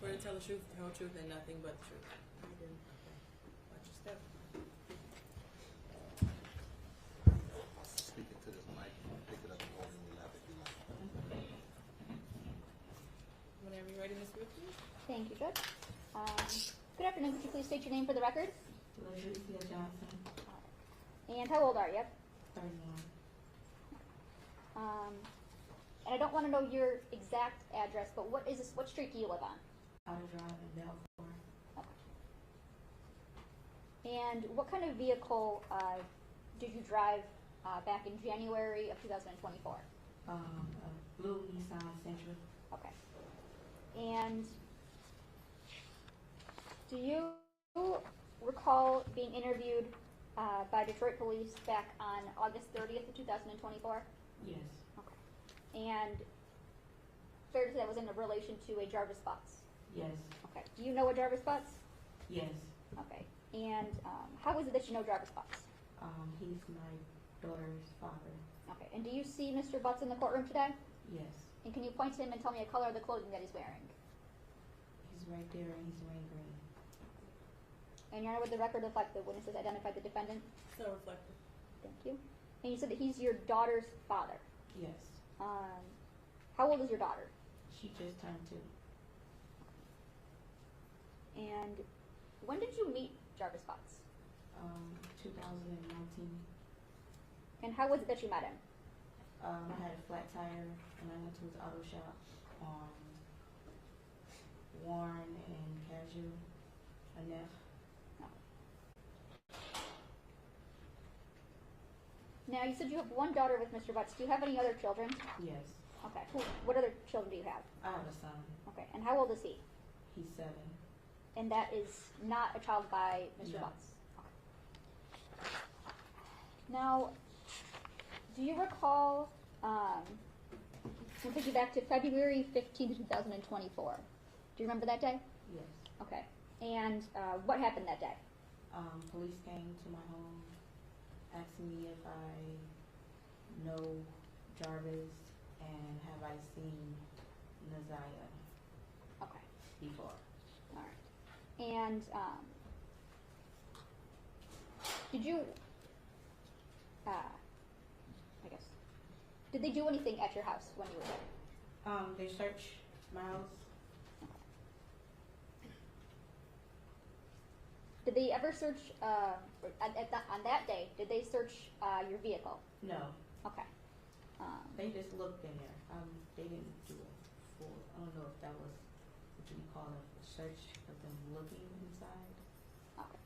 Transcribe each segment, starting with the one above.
Swear to tell the truth, the whole truth, and nothing but the truth. I didn't. Okay. Watch your step. Speak it to this mic. Pick it up and hold it in your lap if you like. Whenever you're ready, Ms. Ripley. Thank you, Judge. Good afternoon. Could you please state your name for the record? Latricia Johnson, And how old are you? 31. And I don't want to know your exact address, but what is this? What street do you live on? Outer Drive in Belfort. Okay. And what kind of vehicle did you drive back in January of 2024? A blue Nissan Sentra. Okay. And do you recall being interviewed by Detroit police back on August 30th of 2024? Yes. Okay. And fair to say that was in relation to a Jarvis Butts? Yes. Okay. Do you know a Jarvis Butts? Yes. Okay. And how is it that you know Jarvis Butts? He's my daughter's father. Okay. And do you see Mr. Butts in the courtroom today? Yes. And can you point to him and tell me a color of the clothing that he's wearing? He's right there and he's wearing green. And Your Honor, would the record reflect the witnesses identified the defendant? So reflective. Thank you. And you said that he's your daughter's father. Yes. How old is your daughter? She just turned 2. And when did you meet Jarvis Butts? 2019. And how was it that you met him? I had a flat tire and I went to his auto shop on Warren and Casual, a Neff. Now, you said you have one daughter with Mr. Butts. Do you have any other children? Yes. Okay. What other children do you have? I have a son. Okay. And how old is he? He's 7. And that is not a child by Mr. No. Butts? Okay. Now, do you recall, we'll take you back to February 15th, 2024. Do you remember that day? Yes. Okay. And what happened that day? Police came to my home, asking me if I know Jarvis and have I seen Naziah Okay. before. All right. And did you, I guess, did they do anything at your house when you were there? They searched my house. Did they ever search, on that day, did they search your vehicle? No, Okay. they just looked in there. They didn't do a full, I don't know if that was what you call a search of them looking inside. Okay.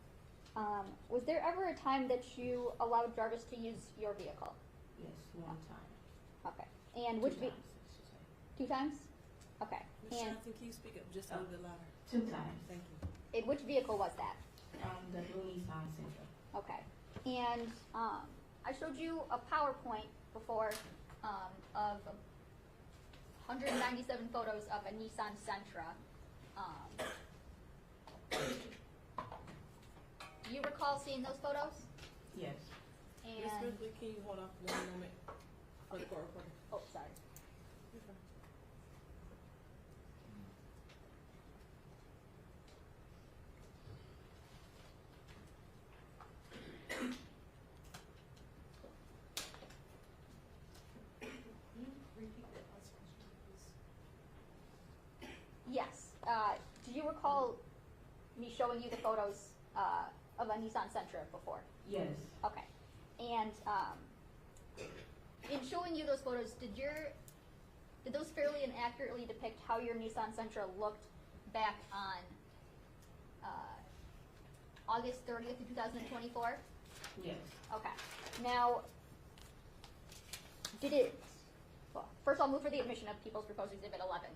Was there ever a time that you allowed Jarvis to use your vehicle? Yes, one time. Okay. And which 2 times, I should say. 2 times? Okay. Ms. And Johnson, can you speak up just a little bit louder? 2 times. Thank you. in which vehicle was that? The blue Nissan Sentra. Okay. And I showed you a PowerPoint before of 197 photos of a Nissan Sentra. Do you recall seeing those photos? Yes. Ms. And Ripley, can you hold off one moment for the court reporter? oh, sorry. You're fine. Yes. Do you recall me showing you the photos of a Nissan Sentra before? Yes. Okay. And in showing you those photos, did those fairly and accurately depict how your Nissan Sentra looked back on August 30th of 2024? Yes. Okay. Now, well, first I'll move for the admission of People's Proposed Exhibit 11,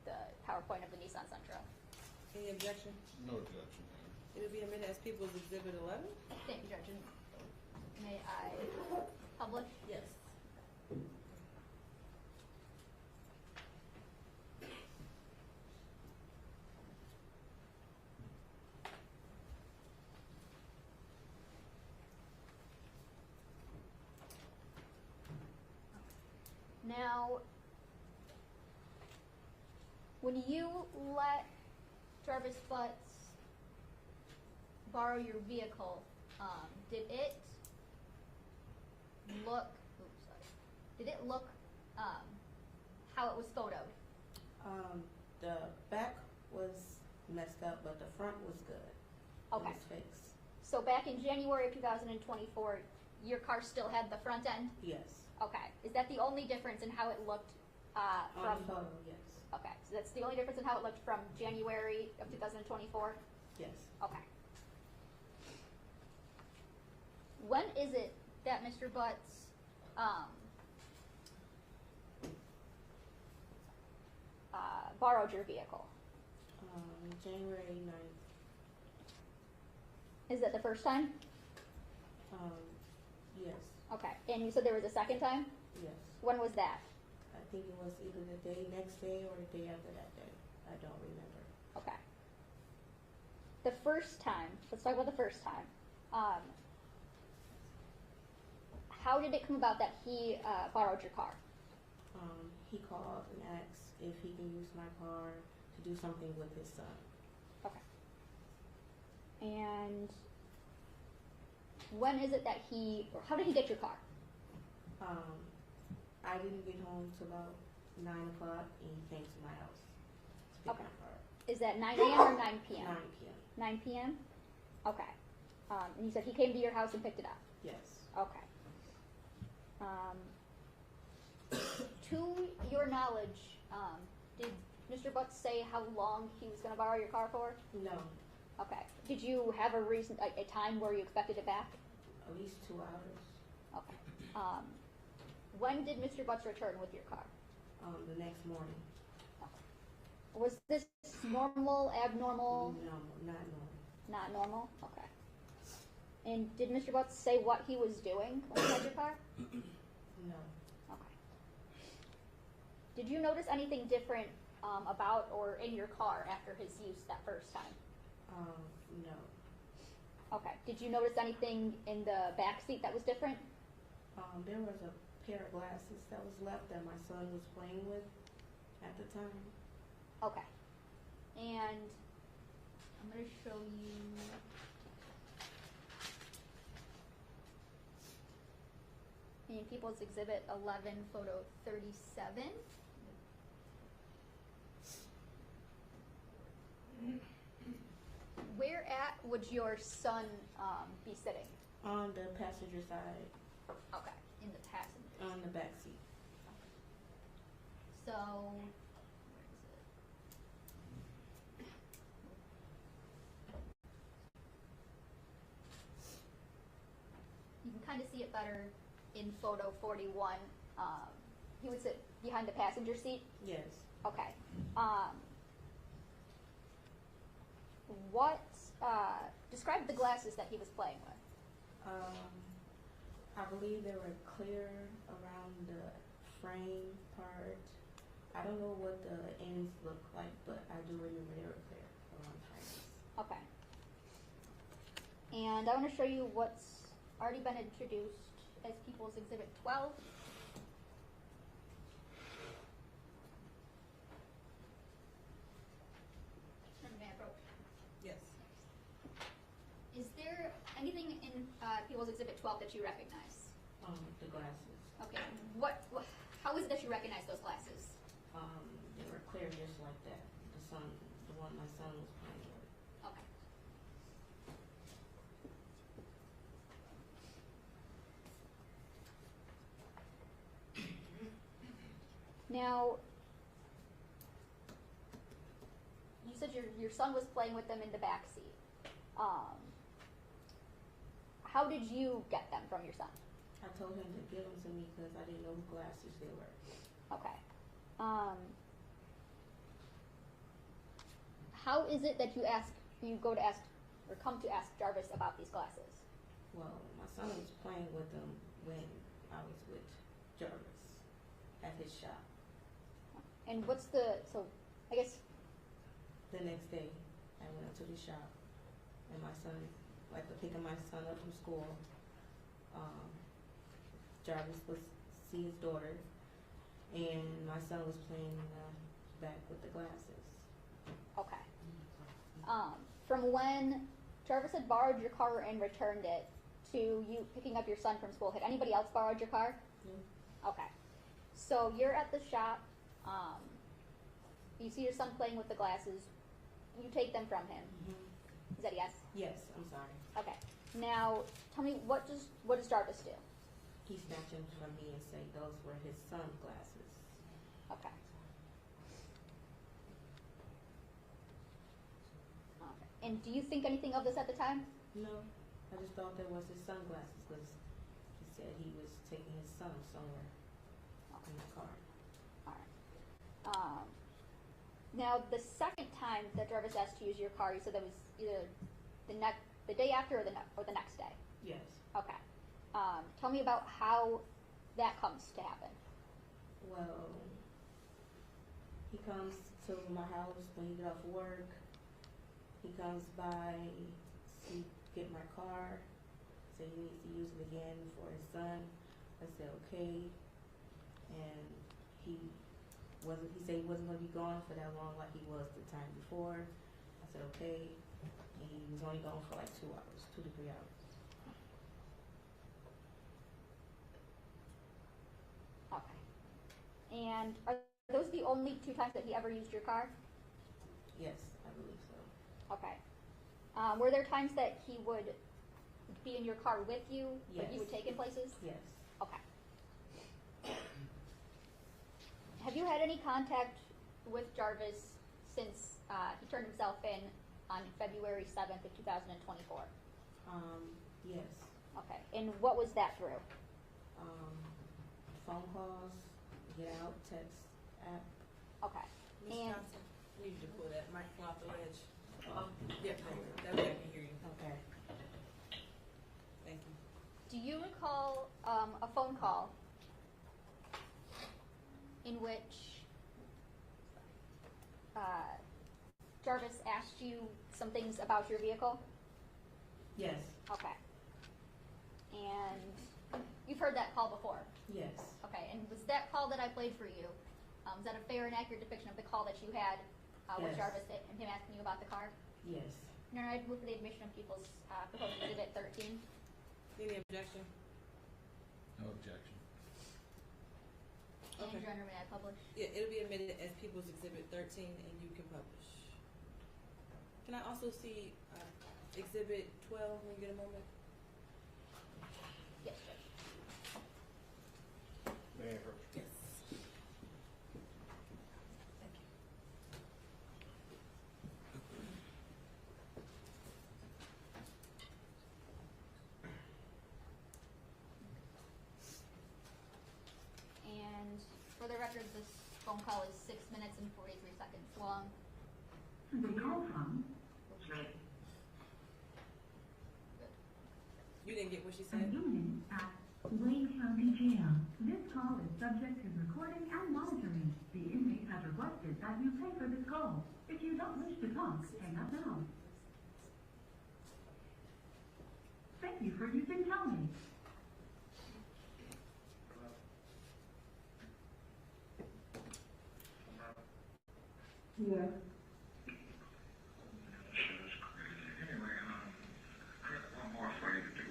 the PowerPoint of the Nissan Sentra. Any objection? No objection. It'll be admitted as People's Exhibit 11? Thank you, Judge. And may I publish? Yes. Now, when you let Jarvis Butts borrow your vehicle, did it look, did it look how it was photoed? The back was messed up, but the front was good. Okay. It was fixed. So back in January of 2024, your car still had the front end? Yes. Okay. Is that the only difference in how it looked On from? the photo, yes. Okay. So that's the only difference in how it looked from January of 2024? Yes. Okay. When is it that Mr. Butts borrowed your vehicle? January 9th. Is that the first time? Yes. Okay. And you said there was a second time? Yes. When was that? I think it was either the next day or the day after that day. I don't remember. Okay. The first time, let's talk about the first time. How did it come about that he borrowed your car? He called and asked if he can use my car to do something with his son. Okay. And when is it that or how did he get your car? I didn't get home till about 9 o'clock, and he came to my house to pick Okay. my car. Is that 9 a.m. or 9 p.m.? 9 p.m. 9 p.m.? Okay. And you said he came to your house and picked it up? Yes. Okay. To your knowledge, did Mr. Butts say how long he was going to borrow your car for? No, Okay. Did you have a reason, a time where you expected it back? at least 2 hours. Okay. When did Mr. Butts return with your car? The next morning. Was this normal, abnormal? No, not normal. Not normal? Okay. And did Mr. Butts say what he was doing when he had your car? No. Okay. Did you notice anything different about or in your car after his use that first time? No. Okay. Did you notice anything in the back seat that was different? There was a pair of glasses that was left that my son was playing with at the time. Okay. And I'm going to show you. In People's Exhibit 11, photo 37. Where at would your son be sitting? On the passenger side, Okay, in the passenger. on the back seat. So, where is it? You can kind of see it better in photo 41. He would sit behind the passenger seat. Yes. Okay. What? Describe the glasses that he was playing with. I believe they were clear around the frame part. I don't know what the ends look like, but I do remember they were clear around frames. Okay. And I want to show you what's already been introduced as People's Exhibit 12. Yes. Is there anything in People's Exhibit 12 that you recognize? The glasses. Okay. How is it that you recognize those glasses? They were clear just like that. The one my son was playing with. Okay. Now, you said your son was playing with them in the back seat. How did you get them from your son? I told him to give them to me because I didn't know who glasses they were. Okay. How is it that you come to ask Jarvis about these glasses? Well, my son was playing with them when I was with Jarvis at his shop. And I guess, The next day, I went up to the shop, and my son, picking my son up from school, Jarvis was see his daughter, and my son was playing in the back with the glasses. okay. From when Jarvis had borrowed your car and returned it to you picking up your son from school, had anybody else borrowed your car? No. Okay. So you're at the shop. You see your son playing with the glasses. You take them from him. Mm-hmm. Is that a yes? Yes, I'm sorry. Okay. Now, tell me, what does Jarvis do? He snatched them from me and said those were his son's glasses. Okay. Okay. And do you think anything of this at the time? No, I just thought that was his sunglasses because he said he was taking his son somewhere in the car. All right. Now, the second time that Jarvis asked to use your car, you said that was either the day after or the next day. Yes. Okay. Tell me about how that comes to happen. Well, he comes to my house when he get off work. He comes by to get my car. Say he needs to use it again for his son. I said okay, and he said he wasn't going to be gone for that long like he was the time before. I said okay, and he was only gone for like 2 hours, 2 to 3 hours. Okay. And are those the only 2 times that he ever used your car? Yes, I believe so. Okay. Were there times that he would be in your car with you, Yes. that you would take him places? Yes. Okay. Have you had any contact with Jarvis since he turned himself in on February 7th of 2024? Yes. Okay. And what was that through? Phone calls, get out, text, app. Okay. Ms. And Johnson, I need you to pull that microphone off the ledge. Oh. Yep, that way I can hear you. Okay. Thank you. do you recall a phone call in which Jarvis asked you some things about your vehicle? Yes. Okay. And you've heard that call before? Yes. Okay, and was that call that I played for you, is that a fair and accurate depiction of the call that you had with Yes. Jarvis and him asking you about the car? Yes. No, I'd move for the admission of people's proposed exhibit 13. Any objection? No objection. And Okay. Your Honor, may I publish? Yeah, it'll be admitted as People's Exhibit 13, and you can publish. Can I also see Exhibit 12 when you get a moment? Yes, Judge. May I have her? Yes. Thank you. And for the record, this phone call is 6 minutes and 43 seconds long. The call from You didn't get what she a said? unit at Wayne County Jail. This call is subject to recording and monitoring. The inmate has requested that you pay for this call. If you don't wish to talk, hang up now. Thank you for using Tony. Yeah. Anyway, I got one more for you to do.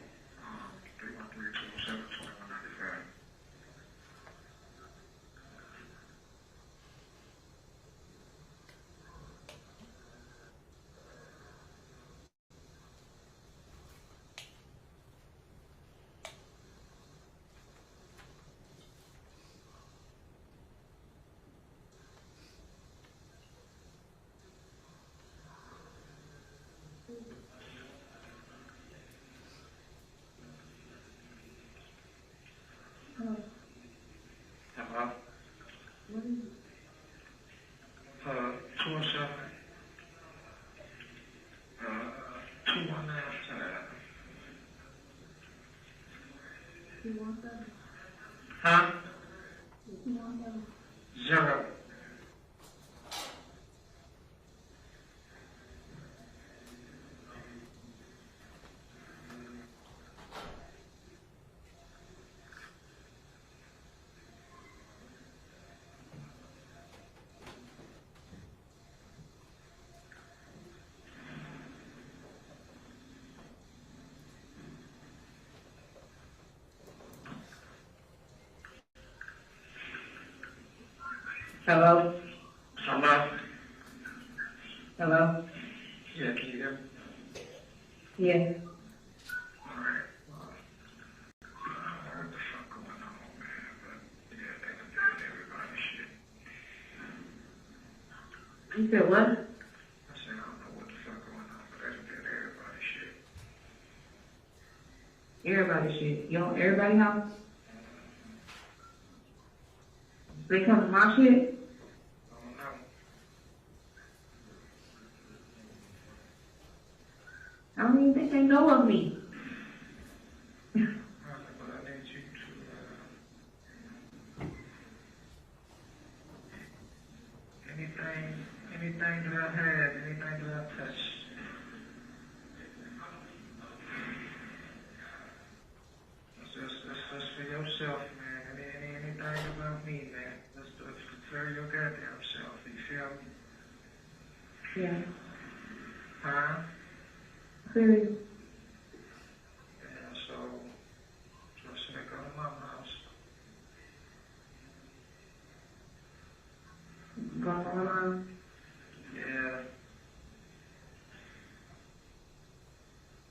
313-207-2195. Hello. Hello? What is it? 207. 2195. You want that? Huh? You want that? 0. Hello? Hello? Hello? Yeah, can you hear me? Yeah. Alright. I don't know what the fuck going on, man, but yeah, they done did everybody's shit. You said what? I said, I don't know what the fuck going on, but they done did everybody's shit. Everybody shit. You on everybody house? They come to my shit? I don't know. I don't even think they know of me. But I need you to, anything that I have, anything that I touch, that's for yourself, man. Anything about me, man. That's for your goddamn self. You feel me? Yeah. Huh? Clearly. Yeah, so should I go to mama's house? Going on. Yeah.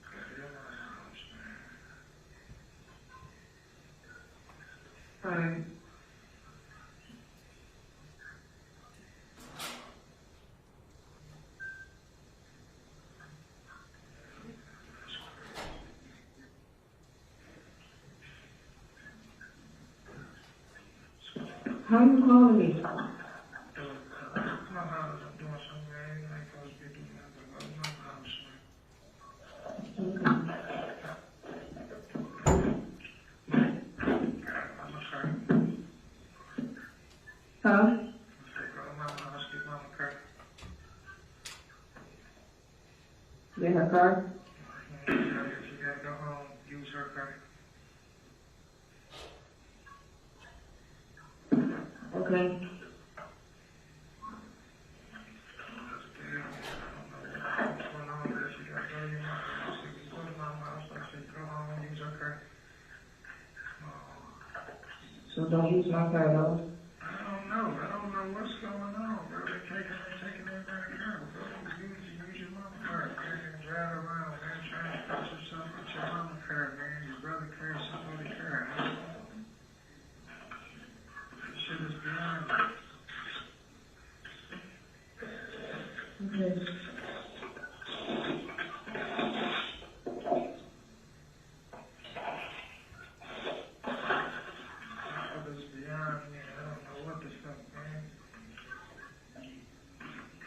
Go to your mama's house, man. Alright. How you calling me? My house, I'm doing something I ain't supposed to be doing nothing. Go to my house, man. Mama car. Huh? Go to mama's house, get mama car. Get her car? If you gotta go home, use her car. Okay. So don't use my car though. I don't know what's going on, bro. They're taking everybody out, bro. Use your mama car, man, and drive around, man. Try to fix yourself with your mama car, man. Your brother carries somebody's car. I don't know. This shit is beyond me. Okay. This is beyond me. I don't know what the fuck, man.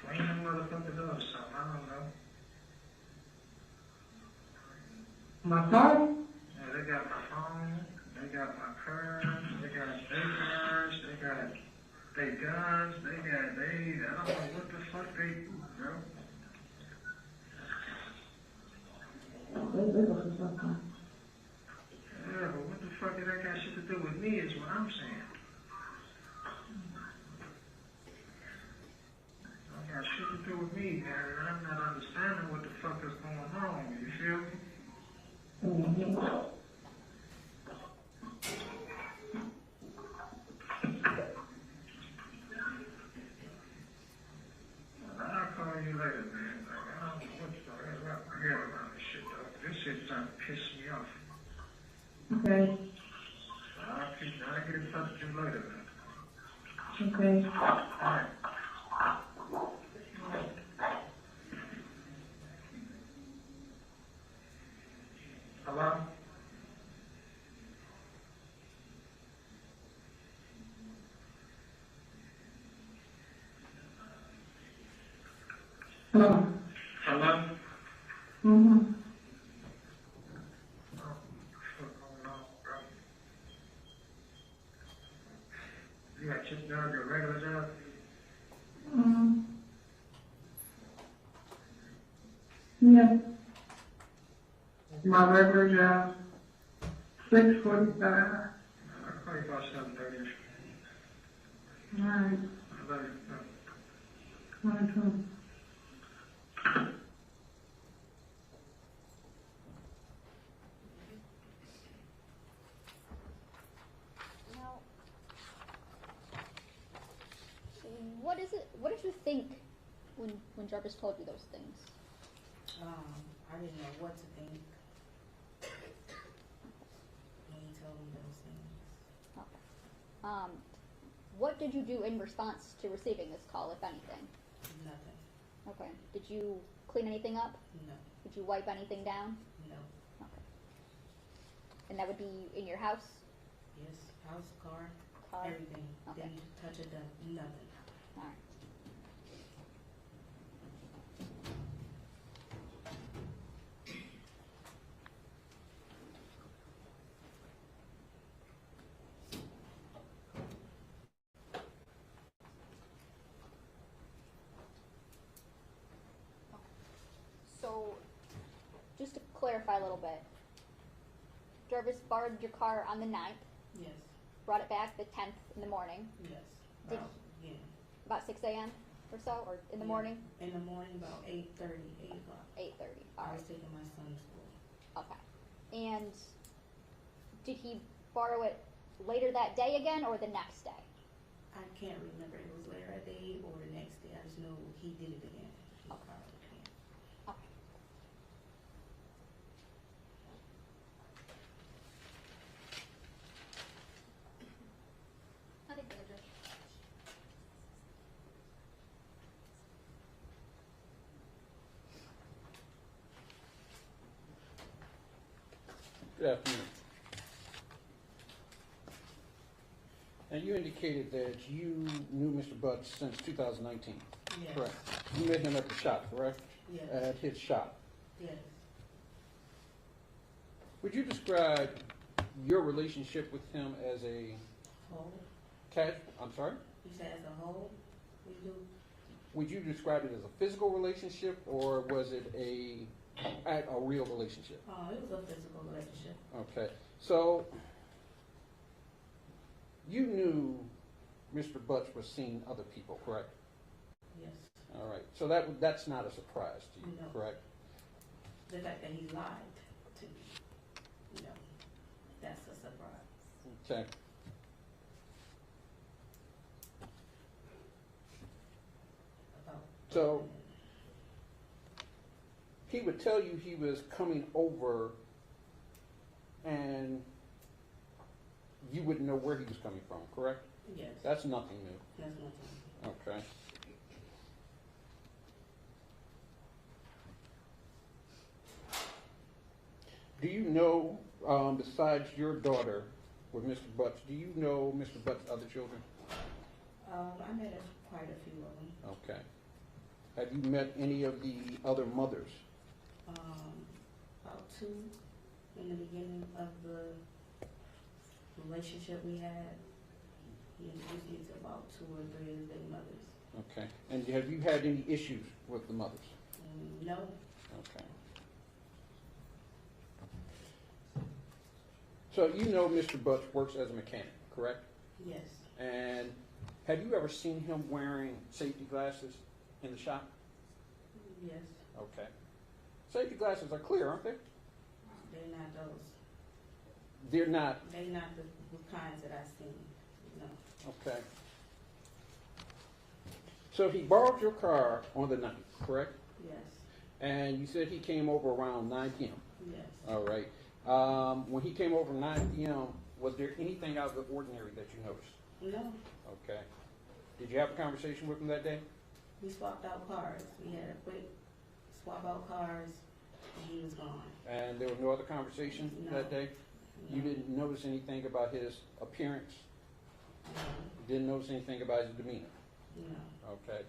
Clean them motherfuckers up or something. I don't know. My car? Yeah, they got my phone, they got my cars, they got their cars, they got their guns, I don't know what the fuck they do, bro. They looking for something. Yeah, but what the fuck did that got shit to do with me is what I'm saying. That got shit to do with me, man, and I'm not understanding what the fuck is going on, you feel me? Mm-hmm. I'll call you later, man. Like, I don't know what the fuck is wrap my head around this shit, though. This shit's starting to piss me off. Okay. I'll get in touch with you later, man. Okay. Alright. Hello? Hello. Hello? Mm-hmm. What's going on, bro? You got your job, your regular job? Mm-hmm. Yeah. My regular job. 6:45. I'll call you about 7:30. Alright. I love you. Wonderful. Now, see, What'd you think when Jarvis told you those things? I didn't know what to think when he told me those things. Okay. What did you do in response to receiving this call, if anything? Nothing. Okay. Did you clean anything up? No. Did you wipe anything down? No. Okay. And that would be in your house? Yes. House, car, Car? everything. Okay. Didn't touch a done. Nothing. All right. So, just to clarify a little bit, Jarvis borrowed your car on the 9th, Yes. brought it back the 10th in the morning, Yes. Did- Yeah. about 6 a.m. or so, or in the Yeah. morning? In the morning, about 8:30, 8 o'clock. 8:30. All I right. was taking my son to school. Okay. And did he borrow it later that day again, or the next day? I can't remember if it was later that day or the next day. I just know he did it again. He Okay. borrowed it again. Okay. I think they're just. Good afternoon. And you indicated that you knew Mr. Butts since 2019, Yes. correct? You met him at the shop, correct? Yes. At his shop. Yes. Would you describe your relationship with him as a Whole. I'm sorry? You said as a whole, we do. Would you describe it as a physical relationship, or was it a real relationship? It was a physical relationship. Okay, so you knew Mr. Butts was seeing other people, correct? Yes. All right, so that's not a surprise to you, No. correct? The fact that he lied to me, that's a surprise. Okay. About So he would tell you he was coming over and you wouldn't know where he was coming from, correct? yes, That's nothing new. that's nothing. Okay. Do you know, besides your daughter with Mr. Butts, do you know Mr. Butts' other children? I met quite a few of them. Okay. Have you met any of the other mothers? About two in the beginning of the relationship we had. He introduced me to about 2 or 3 of his baby mothers. Okay. And have you had any issues with the mothers? No, Okay. So you know Mr. Butts works as a mechanic, correct? yes, And have you ever seen him wearing safety glasses in the shop? yes. Okay. Safety glasses are clear, aren't they? They're not those. They're not. They're not the kinds that I've seen. No. Okay. So he borrowed your car on the 9th, correct? Yes, And you said he came over around 9 p.m. yes. All right. When he came over 9 p.m., was there anything out of the ordinary that you noticed? No, Okay. Did you have a conversation with him that day? we swapped out cars. We had a quick swap out cars, and he was gone. And there was no other conversation No. that day? No. You didn't notice anything about his appearance? No, Didn't notice anything about his demeanor? no. Okay.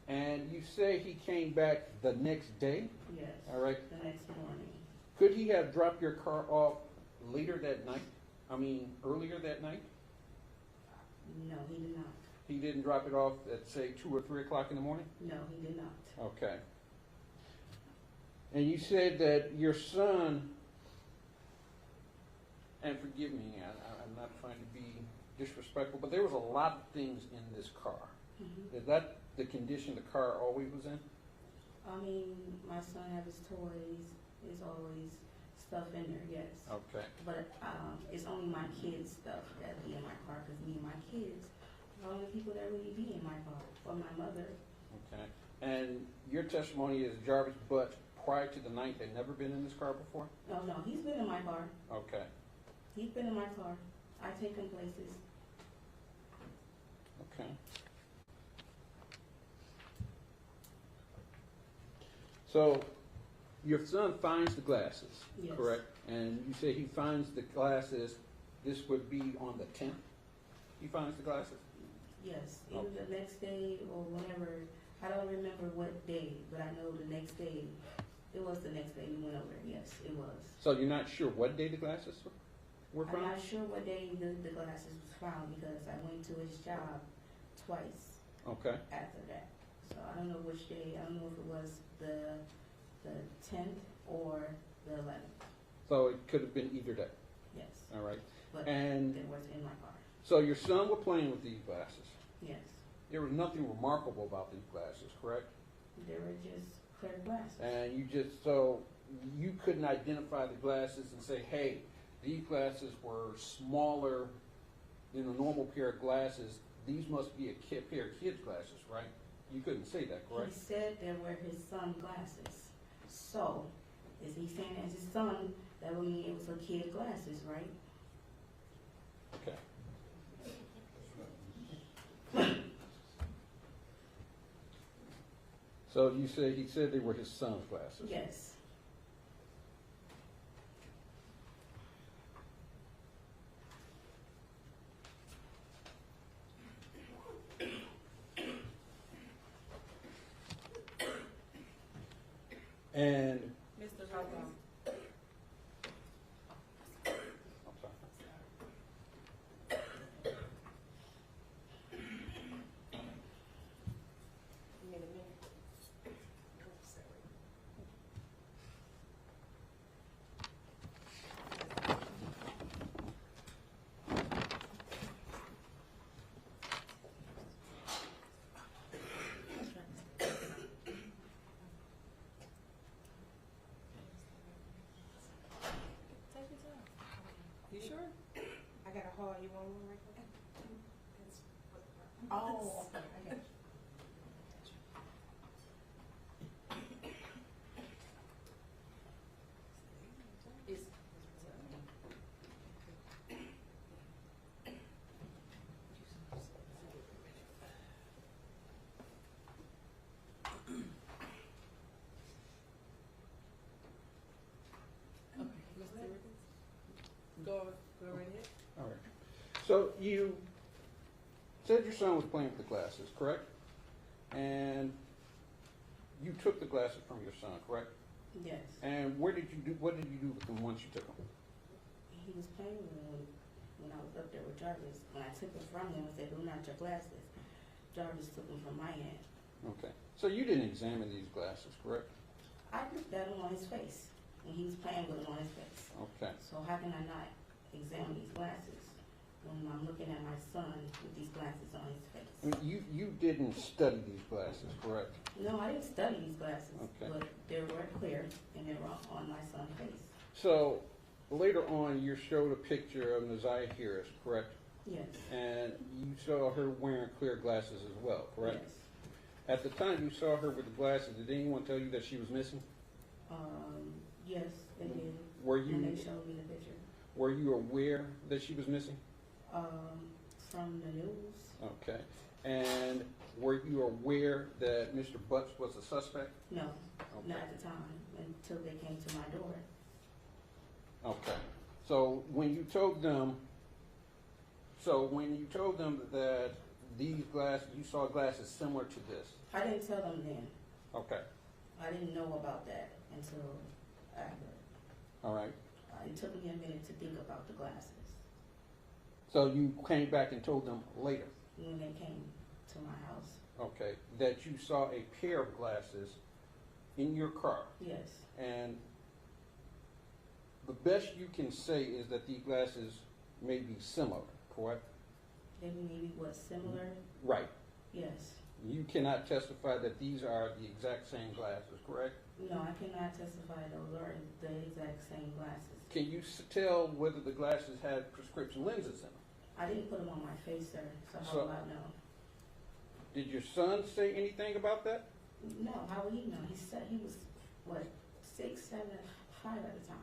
And you say he came back the next day? Yes. All right. The next morning. Could he have dropped your car off later that night? I mean, earlier that night? No, he did not. He didn't drop it off at, say, 2 or 3 o'clock in the morning? No, he did not. Okay. And you said that your son, and forgive me, I'm not trying to be disrespectful, but there was a lot of things in this car. Mm-hmm. Is that the condition the car always was in? I mean, my son have his toys. There's always stuff in there, yes. Okay. But it's only my kids' stuff that be in my car because me and my kids are the only people that really be in my car. Or my mother Okay. And your testimony is Jarvis Butts, prior to the night, had never been in this car before? No, he's been in my car. Okay. He's been in my car. I take him places. Okay. So, your son finds the glasses, Yes. correct? And you say he finds the glasses, this would be on the 10th? He finds the glasses? Yes, either the next day or whenever. I don't remember what day, but I know the next day. It was the next day we went over. Yes, it was. So you're not sure what day the glasses were I'm found? not sure what day the glasses was found because I went to his job twice Okay. after that. So I don't know which day. I don't know if it was the 10th or the 11th. So it could have been either day. Yes, All right. but And it was in my car. so your son was playing with these glasses. Yes, There was nothing remarkable about these glasses, correct? they were just clear glasses. And you couldn't identify the glasses and say, hey, these glasses were smaller than a normal pair of glasses. These must be a pair of kids' glasses, right? You couldn't say that, He correct? said they were his son's glasses. So, is he saying as his son, that would mean it was a kid glasses, right? Okay. So you say he said they were his son's glasses? Yes. And Mr. Hawthorne. I'm sorry. You need a minute? Take your time. You sure? I got a haul. You want one right quick? Oh, okay. I got you. It's, okay, Mr. Rickens? Go right ahead. All right. So you said your son was playing with the glasses, correct? And you took the glasses from your son, correct? Yes. And what did you do with them once you took them? He was playing with them when I was up there with Jarvis. When I took them from him and said, "Those are not your glasses," Jarvis took them from my hand. Okay. So you didn't examine these glasses, correct? I looked at him on his face when he was playing with them on his face. Okay. So how can I not examine these glasses when I'm looking at my son with these glasses on his face? I mean, you didn't study these glasses, correct? No, I didn't study these glasses, Okay. but they were clear and they were on my son's face. So later on, you showed a picture of Naziah Harris, correct? Yes. And you saw her wearing clear glasses as well, correct? Yes. At the time you saw her with the glasses, did anyone tell you that she was missing? Yes, they did. Were And you they showed me the picture. were you aware that she was missing? From the news. Okay. And were you aware that Mr. Butts was a suspect? No, Okay. not at the time until they came to my door. Okay. So when you told them that these glasses, you saw glasses similar to this. I didn't tell them then. Okay. I didn't know about that until after. All right. It took me a minute to think about the glasses So you came back and told them later, when they came to my house. okay, that you saw a pair of glasses in your car. Yes. And the best you can say is that these glasses may be similar, correct? They maybe what, similar? Right. Yes. You cannot testify that these are the exact same glasses, correct? No, I cannot testify those are the exact same glasses. Can you tell whether the glasses had prescription lenses in them? I didn't put them on my face, sir, so how So- will I know? Did your son say anything about that? No, how would he know? He said he was, what, 6, 7, 5 at the time.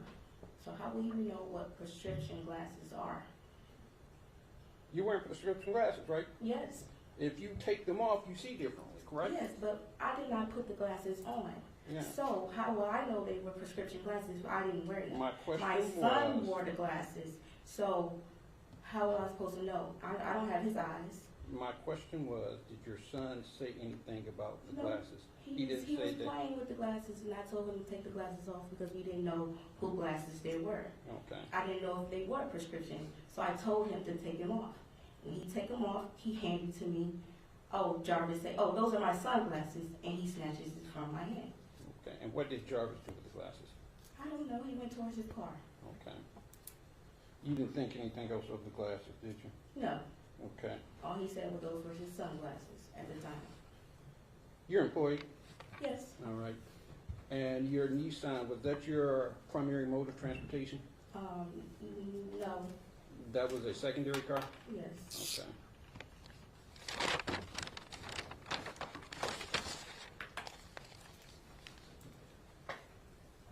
So how would he know what prescription glasses are? You're wearing prescription glasses, right? Yes. If you take them off, you see differently, correct? Yes, but I did not put the glasses on. Yeah. So how will I know they were prescription glasses if I didn't wear them? My question My son was- wore the glasses. So how am I supposed to know? I don't have his eyes. My question was, did your son say anything about the No, glasses? He was didn't say that. playing with the glasses, and I told him to take the glasses off because we didn't know who glasses they were. Okay. I didn't know if they were prescription, so I told him to take them off. When he take them off, he handed to me. Oh, Jarvis said, "Oh, those are my sunglasses," and he snatches it from my hand. Okay. And what did Jarvis do with the glasses? I don't know. He went towards his car. Okay. You didn't think anything else of the glasses, did you? No, Okay. all he said was those were his sunglasses at the time. You're employed? Yes. All right. And your Nissan, was that your primary mode of transportation? No. That was a secondary car? Yes. Okay.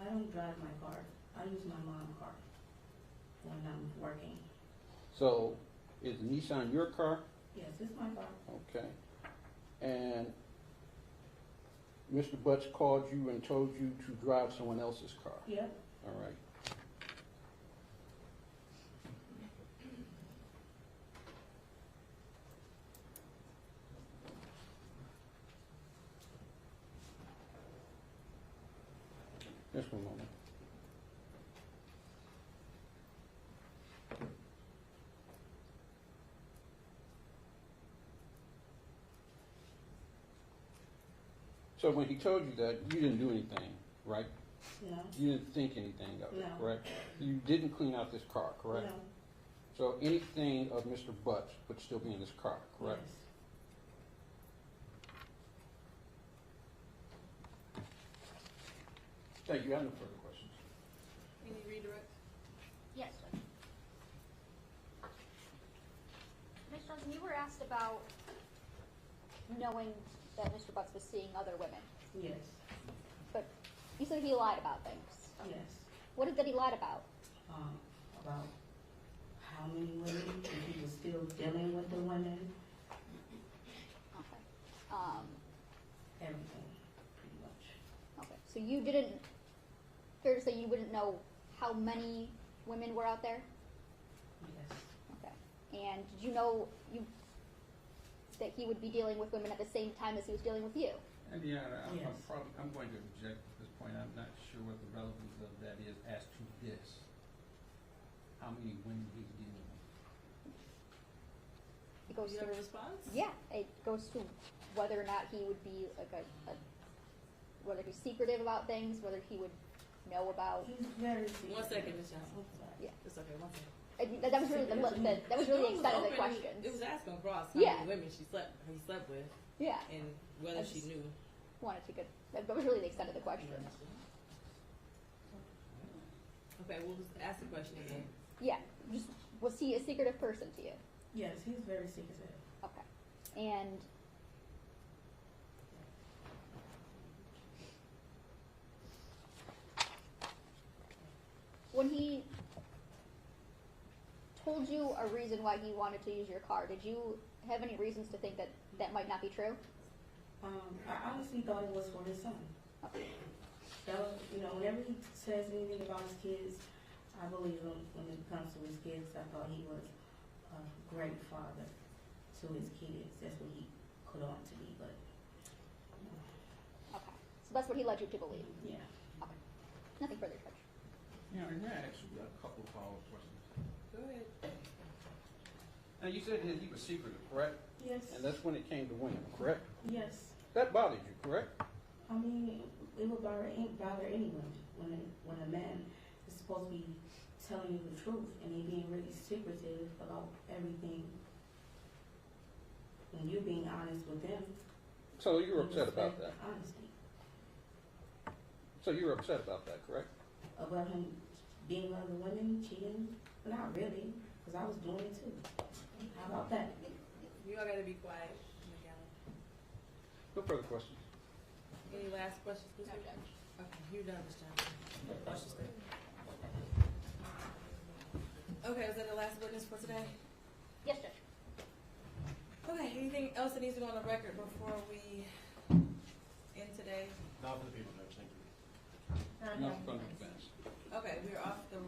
I don't drive my car. I use my mom's car when I'm working. So, is the Nissan your car? Yes, it's my car. Okay. And Mr. Butts called you and told you to drive someone else's car? Yep. All right. Just one moment. So when he told you that, you didn't do anything, right? No. You didn't think anything of it, No. correct? You didn't clean out this car, correct? No. So anything of Mr. Butts would still be in this car, correct? Yes. Thank you. I have no further questions. Any redirect? Yes, Judge. Ms. Johnson, you were asked about knowing that Mr. Butts was seeing other women, Yes. but you said he lied about things. Yes. What is that he lied about? About how many women, if he was still dealing with the women, Okay. everything, pretty much. Okay. So you didn't, fair to say you wouldn't know how many women were out there? Yes. Okay. And did you know that he would be dealing with women at the same time as he was dealing with you? Indiana, Yes. I'm going to object at this point. I'm not sure what the relevance of that is as to this. How many women he's dealing with. It goes You have a through, response? yeah, it goes to whether or not he would be like whether he's secretive about things, whether he would know about. He's very secretive. 1 second, Ms. Johnson. I'm sorry. Yeah. It's okay, 1 second. That was really that was really the extent of the question. It was asking across how Yeah. many women he slept with, Yeah, and whether she That's- knew. wanted to get that was really the extent of the question. Okay, we'll just ask the question again. Yeah, just was he a secretive person to you? Yes, he's very secretive. Okay, and when he told you a reason why he wanted to use your car, did you have any reasons to think that that might not be true? I honestly thought it was for his son. Okay. So, whenever he says anything about his kids, I believe him when it comes to his kids. I thought he was a great father to his kids. That's what he put on to me, but Okay, so that's what he led you to believe. yeah. Okay, nothing further, Judge. Yeah, and I actually got a couple of follow-up questions. Go ahead. Now, you said that he was secretive, correct? Yes. And that's when it came to women, correct? Yes. That bothered you, correct? I mean, it would bother anyone when a man is supposed to be telling you the truth and they being really secretive about everything. When you're being honest with them. So you were you upset about respect that. Honesty. So you were upset about that, correct? About him being with other women, cheating? Not really, because I was doing it too. How about that? You all gotta be quiet. No further questions. Any last questions, please? No, Judge. Okay, you're done, Ms. Johnson. Questions, please. Okay, is that the last witness for today? Yes, Judge. Okay, anything else that needs to go on the record before we end today? Not for the people, Judge, thank you. Enough from the defense. Okay, we're off the